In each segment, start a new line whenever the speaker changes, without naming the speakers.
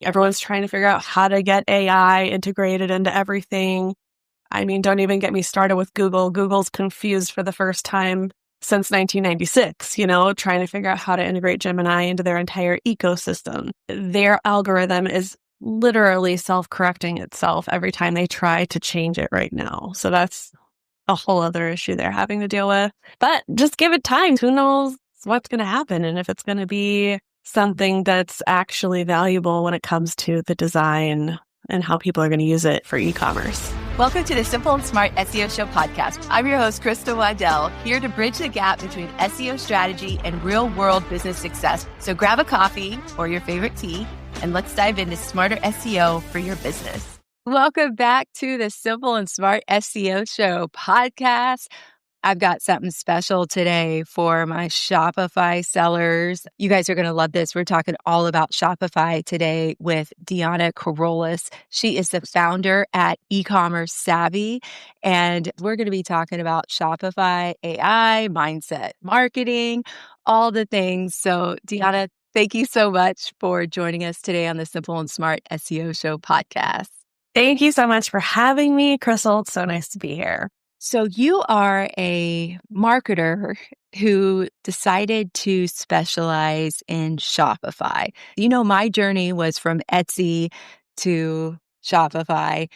Everyone's trying to figure out how to get AI integrated into everything. I mean, don't even get me started with Google. Google's confused for the first time since 1996, trying to figure out how to integrate Gemini into their entire ecosystem. Their algorithm is literally self-correcting itself every time they try to change it right now. So that's a whole other issue they're having to deal with. But just give it time. Who knows what's going to happen and if it's going to be something that's actually valuable when it comes to the design and how people are going to use it for e-commerce.
Welcome to the Simple and Smart SEO Show podcast. I'm your host, Waddell, here to bridge the gap between SEO strategy and real-world business success. So grab a coffee or your favorite tea, and let's dive into smarter SEO for your business. Welcome back to the Simple and Smart SEO Show podcast. I've got something special today for my Shopify sellers. You guys are going to love this. We're talking all about Shopify today with Deonnah Carolus. She is the founder at E-commerce Savvy, and we're going to be talking about Shopify, AI, mindset, marketing, all the things. So Deonnah, thank you so much for joining us today on the Simple and Smart SEO Show podcast.
Thank you so much for having me, Crystal. It's so nice to be here.
So you are a marketer who decided to specialize in Shopify. My journey was from Etsy to Shopify.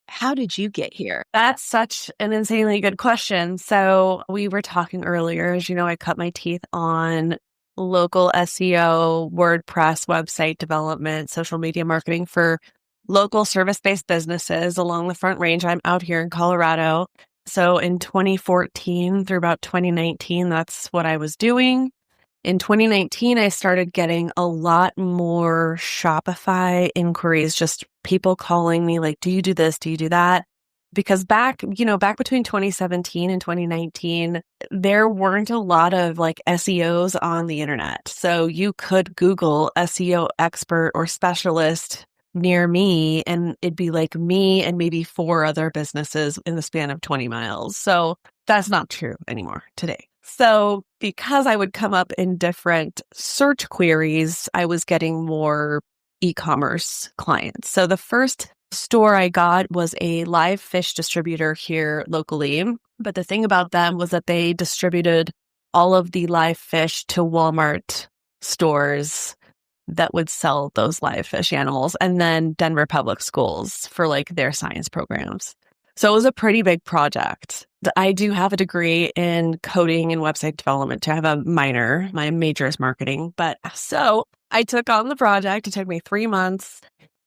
How did you get here?
That's such an insanely good question. So we were talking earlier, as you know, I cut my teeth on local SEO, WordPress, website development, social media marketing for local service-based businesses along the Front Range. I'm out here in Colorado. So in 2014 through about 2019, that's what I was doing. In 2019, I started getting a lot more Shopify inquiries, just people calling me like, do you do this? Do you do that? Because back between 2017 and 2019, there weren't a lot of like SEOs on the internet. So you could Google SEO expert or specialist near me, and it'd be like me and maybe 4 other businesses in the span of 20 miles. So that's not true anymore today. So because I would come up in different search queries, I was getting more e-commerce clients. So the first store I got was a live fish distributor here locally. But the thing about them was that they distributed all of the live fish to Walmart stores that would sell those live fish animals, and then Denver Public Schools for like their science programs. So it was a pretty big project. I do have a degree in coding and website development. I have a minor. My major is marketing. But so I took on the project. It took me 3 months.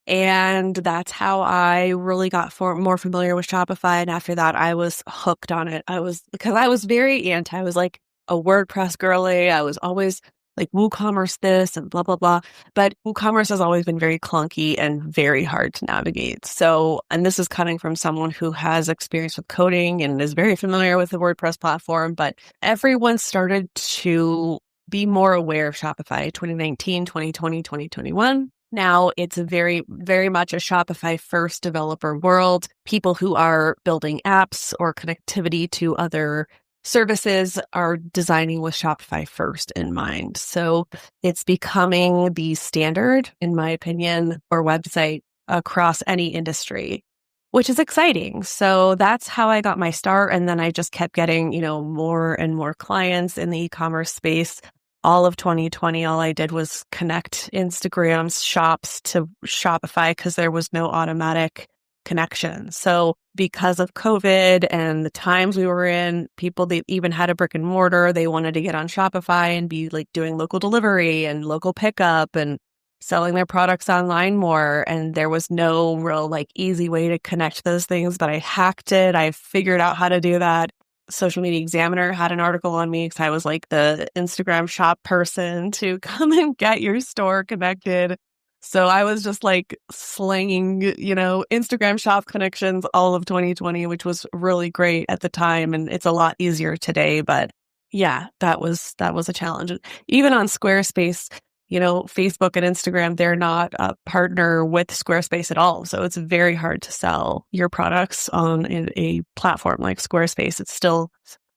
And that's how I really got more familiar with Shopify. And after that, I was hooked on it. Because I was very anti. I was like a WordPress girly. I was always like WooCommerce this and blah, blah, blah. But WooCommerce has always been very clunky and very hard to navigate. So, and this is coming from someone who has experience with coding and is very familiar with the WordPress platform. But everyone started to be more aware of Shopify 2019, 2020, 2021. Now it's very, very much a Shopify first developer world. People who are building apps or connectivity to other services are designing with Shopify first in mind. So it's becoming the standard, in my opinion, for website across any industry, which is exciting. So that's how I got my start. And then I just kept getting, more and more clients in the e-commerce space. All of 2020, all I did was connect Instagram's shops to Shopify because there was no automatic connection. So because of COVID and the times we were in, people that even had a brick and mortar, they wanted to get on Shopify and be like doing local delivery and local pickup and selling their products online more. And there was no real like easy way to connect those things, but I hacked it. I figured out how to do that. Social Media Examiner had an article on me because I was like the Instagram shop person to come and get your store connected. So I was just like slinging, Instagram shop connections all of 2020, which was really great at the time. And it's a lot easier today. But yeah, that was a challenge. Even on Squarespace, Facebook and Instagram, they're not a partner with Squarespace at all. So it's very hard to sell your products on a platform like Squarespace. It's still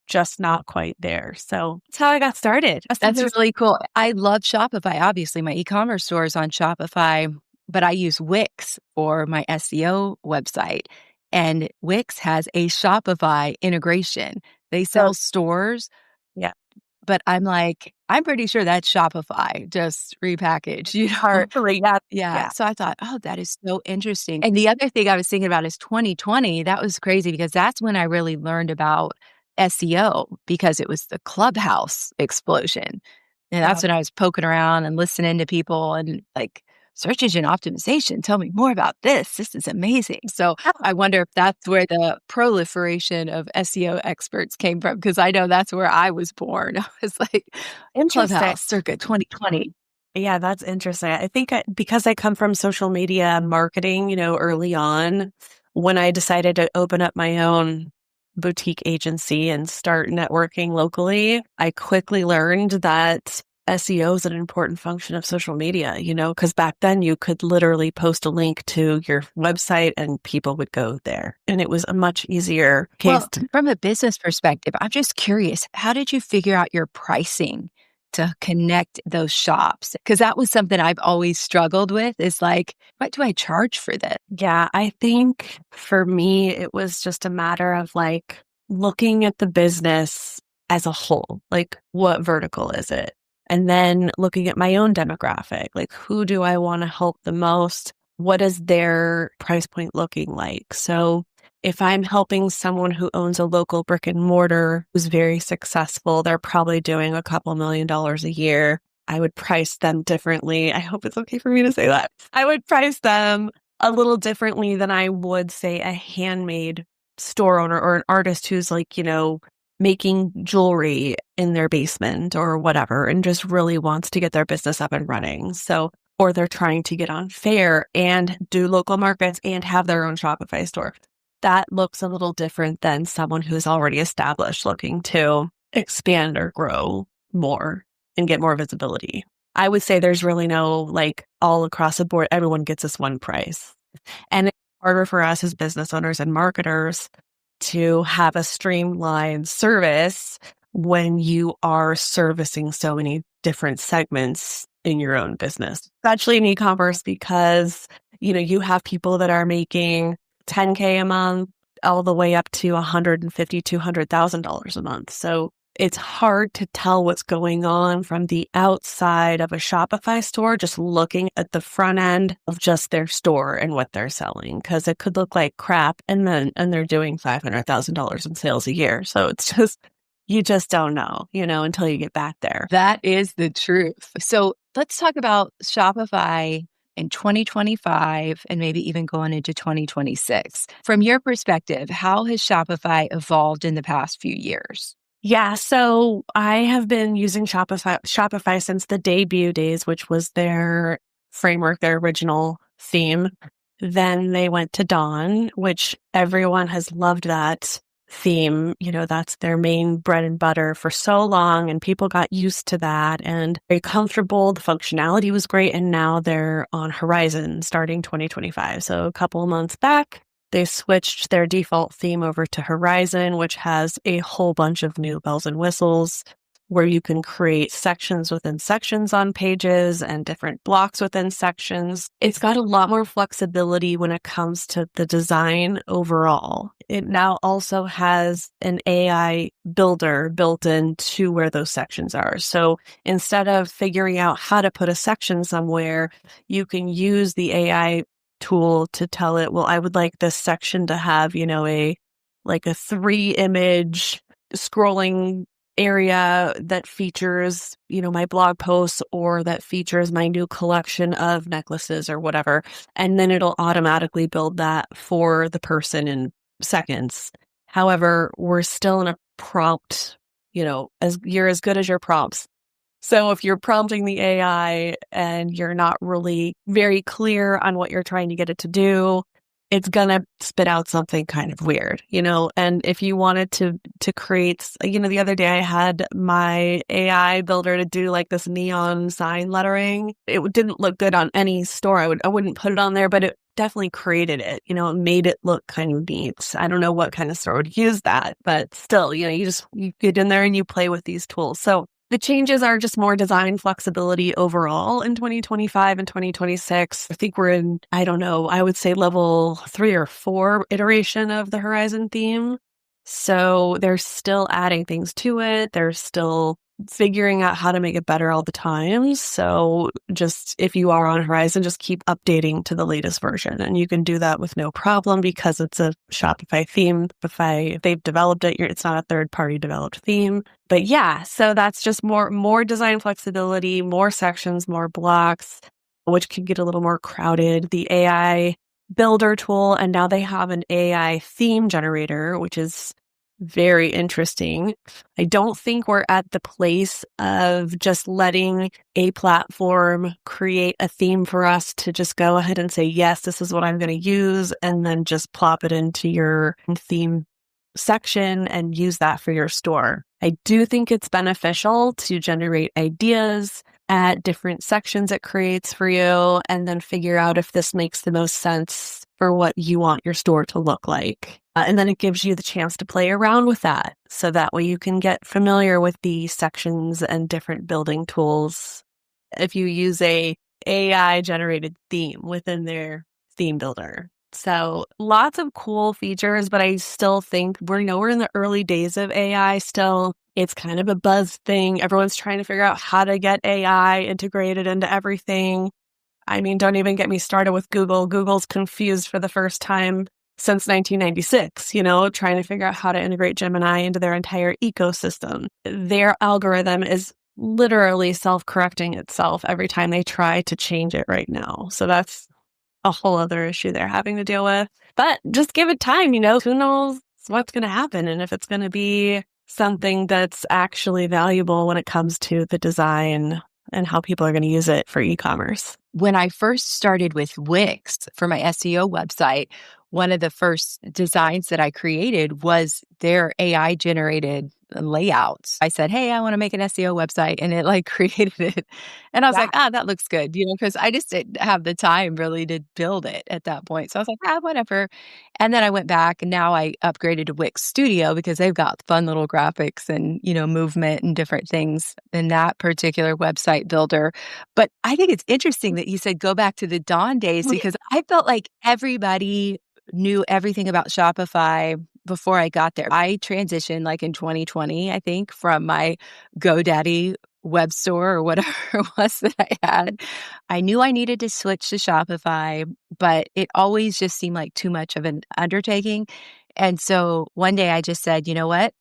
just not quite there. So that's how I got started.
That's really cool. I love Shopify. Obviously, my e-commerce store is on Shopify. but I use Wix for my SEO website. And Wix has a Shopify integration. They
So,
sell stores,
yeah,
but I'm like, I'm pretty sure that's Shopify, just repackaged,
part, like, yeah,
Yeah.
yeah,
So I thought, oh, that is so interesting. And the other thing I was thinking about is 2020. That was crazy because that's when I really learned about SEO because it was the Clubhouse explosion. And that's
yeah.
when I was poking around and listening to people and like, search engine optimization. Tell me more about this. This is amazing. So I wonder if that's where the proliferation of SEO experts came from because I know that's where I was born. I was like,
Interesting.
Clubhouse circa 2020.
Yeah, that's interesting. I think because I come from social media marketing, early on, when I decided to open up my own boutique agency and start networking locally, I quickly learned that SEO is an important function of social media, because back then you could literally post a link to your website and people would go there. And it was a much easier case
Well, from a business perspective, I'm just curious, how did you figure out your pricing to connect those shops? Because that was something I've always struggled with is like, what do I charge for this?
Yeah, I think for me, it was just a matter of like looking at the business as a whole, like what vertical is it? And then looking at my own demographic, like who do I want to help the most? What is their price point looking like? So if I'm helping someone who owns a local brick and mortar who's very successful, they're probably doing a couple $1 million a year. I would price them differently. I hope it's okay for me to say that. I would price them a little differently than I would say a handmade store owner or an artist who's like, making jewelry in their basement or whatever and just really wants to get their business up and running. So, or they're trying to get on Fair and do local markets and have their own Shopify store. That looks a little different than someone who's already established looking to expand or grow more and get more visibility. I would say there's really no like all across the board, everyone gets this one price. And it's harder for us as business owners and marketers to have a streamlined service when you are servicing so many different segments in your own business, especially in e-commerce, because, you have people that are making 10K a month all the way up to $150,000, $200,000 a month. So it's hard to tell what's going on from the outside of a Shopify store, just looking at the front end of just their store and what they're selling, because it could look like crap and they're doing $500,000 in sales a year. So it's just, you just don't know, until you get back there.
That is the truth. So let's talk about Shopify in 2025 and maybe even going into 2026. From your perspective, how has Shopify evolved in the past few years?
Yeah, so I have been using Shopify since the debut days, which was their framework, their original theme. Then they went to Dawn, which everyone has loved that theme. That's their main bread and butter for so long, and people got used to that and very comfortable. The functionality was great, and now they're on Horizon starting 2025. So a couple of months back, they switched their default theme over to Horizon, which has a whole bunch of new bells and whistles where you can create sections within sections on pages and different blocks within sections. It's got a lot more flexibility when it comes to the design overall. It now also has an AI builder built into where those sections are. So instead of figuring out how to put a section somewhere, you can use the AI tool to tell it, well, I would like this section to have, a 3-image scrolling area that features, my blog posts or that features my new collection of necklaces or whatever. And then it'll automatically build that for the person in seconds. However, we're still in a prompt, as you're as good as your prompts. So if you're prompting the AI and you're not really very clear on what you're trying to get it to do, it's going to spit out something kind of weird, and if you wanted to create, the other day I had my AI builder to do like this neon sign lettering. It didn't look good on any store. I wouldn't put it on there, but it definitely created it, it made it look kind of neat. I don't know what kind of store would use that, but still, you get in there and you play with these tools. So The changes are just more design flexibility overall in 2025 and 2026. I think we're in, I don't know, I would say level 3 or 4 iteration of the Horizon theme. So they're still adding things to it. They're still figuring out how to make it better all the time. So just if you are on Horizon, just keep updating to the latest version. And you can do that with no problem because it's a Shopify theme. If they've developed it, it's not a third-party developed theme. But yeah, so that's just more design flexibility, more sections, more blocks, which can get a little more crowded. The AI builder tool, and now they have an AI theme generator, which is very interesting. I don't think we're at the place of just letting a platform create a theme for us to just go ahead and say, yes, this is what I'm going to use, and then just plop it into your theme section and use that for your store. I do think it's beneficial to generate ideas at different sections it creates for you and then figure out if this makes the most sense for what you want your store to look like. And then it gives you the chance to play around with that. So that way you can get familiar with the sections and different building tools if you use a AI generated theme within their theme builder. So lots of cool features, but I still think we're in the early days of AI still. It's kind of a buzz thing. Everyone's trying to figure out how to get AI integrated into everything. I mean, don't even get me started with Google. Google's confused for the first time since 1996, trying to figure out how to integrate Gemini into their entire ecosystem. Their algorithm is literally self-correcting itself every time they try to change it right now. So that's a whole other issue they're having to deal with. But just give it time, who knows what's going to happen and if it's going to be something that's actually valuable when it comes to the design and how people are going to use it for e-commerce.
When I first started with Wix for my SEO website, one of the first designs that I created was their AI generated layouts. I said, hey, I want to make an SEO website, and it created it. And I was like, that looks good, because I just didn't have the time really to build it at that point. So I was like, whatever. And then I went back and now I upgraded to Wix Studio because they've got fun little graphics and, movement and different things in that particular website builder. But I think it's interesting that you said go back to the dawn days because I felt like everybody knew everything about Shopify before I got there. I transitioned in 2020, I think, from my GoDaddy web store or whatever it was that I had. I knew I needed to switch to Shopify, but it always just seemed like too much of an undertaking. And so one day I just said, you know what?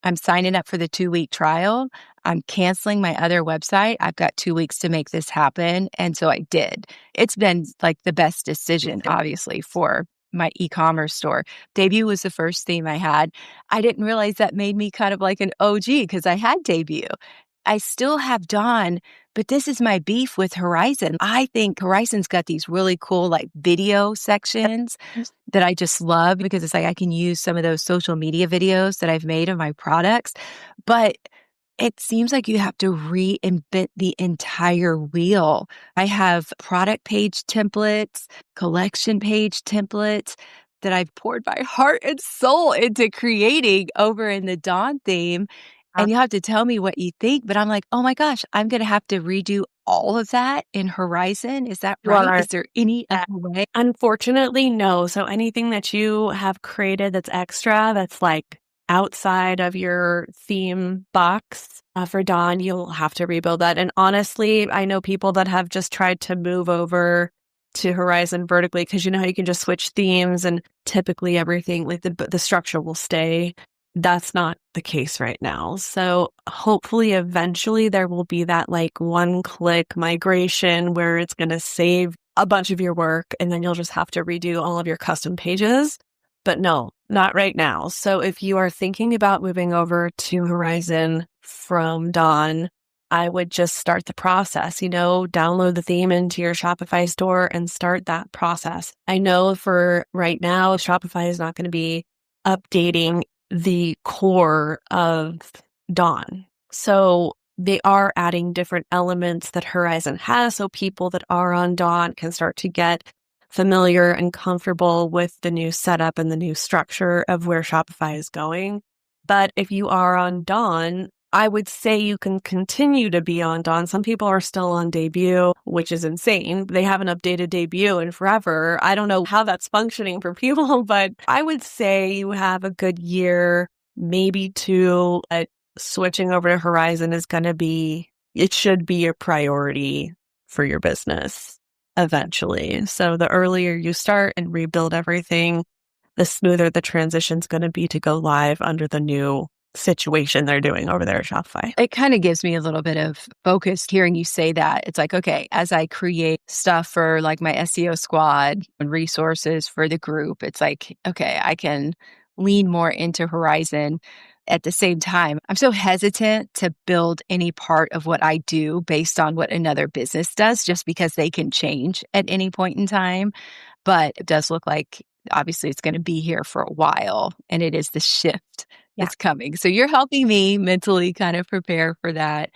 I'm signing up for the 2-week trial. I'm canceling my other website. I've got 2 weeks to make this happen. And so I did. It's been the best decision, obviously, for my e-commerce store. Debut was the first theme I had. I didn't realize that made me kind of like an OG because I had Debut. I still have Dawn, but this is my beef with Horizon. I think Horizon's got these really cool video sections that I just love because it's I can use some of those social media videos that I've made of my products, but it seems like you have to reinvent the entire wheel. I have product page templates, collection page templates that I've poured my heart and soul into creating over in the Dawn theme. And you have to tell me what you think, but I'm like, oh my gosh, I'm going to have to redo all of that in Horizon. Is that right? Is there any other way?
Unfortunately, no. So anything that you have created that's extra, that's outside of your theme box for Dawn, you'll have to rebuild that. And honestly, I know people that have just tried to move over to Horizon vertically because how you can just switch themes and typically everything the structure will stay. That's not the case right now. So hopefully eventually there will be that one-click migration where it's going to save a bunch of your work and then you'll just have to redo all of your custom pages. But no, not right now. So if you are thinking about moving over to Horizon from Dawn, I would just start the process, download the theme into your Shopify store and start that process. I know for right now, Shopify is not going to be updating the core of Dawn. So they are adding different elements that Horizon has. So people that are on Dawn can start to get familiar and comfortable with the new setup and the new structure of where Shopify is going. But if you are on Dawn, I would say you can continue to be on Dawn. Some people are still on debut, which is insane. They haven't updated debut in forever. I don't know how that's functioning for people, but I would say you have a good year, maybe two. Switching over to Horizon is going to be, it should be a priority for your business eventually. So the earlier you start and rebuild everything, the smoother the transition's going to be to go live under the new situation they're doing over there at Shopify.
It kind of gives me a little bit of focus hearing you say that. It's like, okay, as I create stuff for like my SEO squad and resources for the group, it's like, okay, I can lean more into Horizon. At the same time, I'm so hesitant to build any part of what I do based on what another business does, just because they can change at any point in time. But it does look like obviously it's going to be here for a while, and it is the shift that's coming. So you're helping me mentally kind of prepare for that.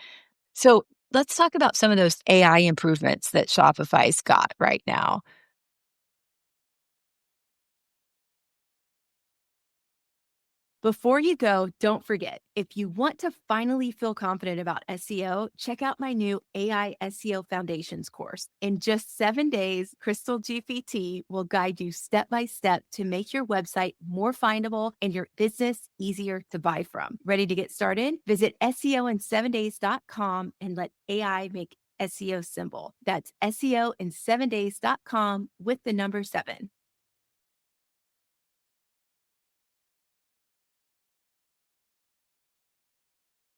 So let's talk about some of those AI improvements that Shopify's got right now. Before you go, don't forget, if you want to finally feel confident about SEO, check out my new AI SEO Foundations course. In just 7 days, Crystal GPT will guide you step by step to make your website more findable and your business easier to buy from. Ready to get started? Visit SEOin7days.com and let AI make SEO simple. That's SEOin7days.com with the number 7.